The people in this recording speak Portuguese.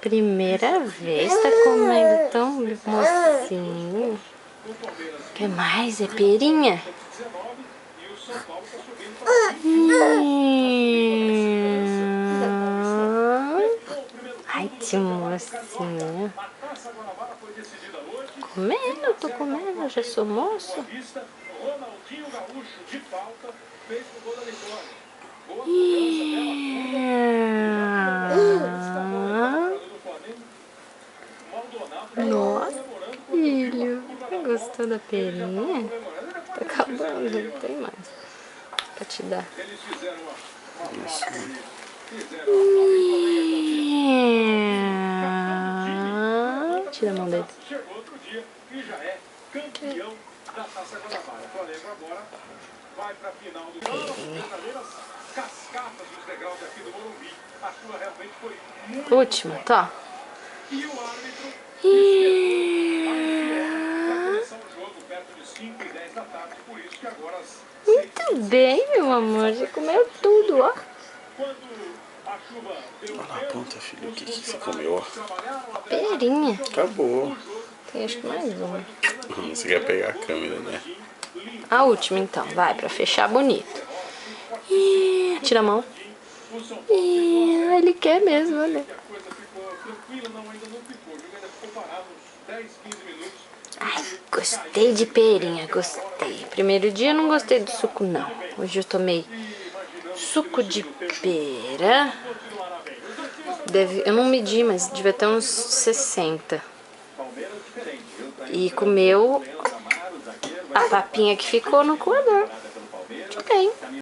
Primeira vez tá comendo tão mocinho. Quer mais? É perinha? Ai, que mocinho. Comendo, tô comendo, eu já sou moço. Nossa, filho, gostou da perinha? Tá acabando, não tem mais pra te dar. Tira a mão dele. Último, tá? Muito bem, meu amor. Já comeu tudo, ó. Olha na ponta, filho. O que você comeu? Perinha. Acabou. Tem acho que mais uma. Você quer pegar a câmera, né? A última, então. Vai, pra fechar bonito. Tira a mão. Ele quer mesmo, olha. Ai, gostei de perinha, gostei. Primeiro dia eu não gostei do suco, não. Hoje eu tomei suco de pera. Eu não medi, mas devia ter uns 60. E comeu a papinha que ficou no coador. Muito bem.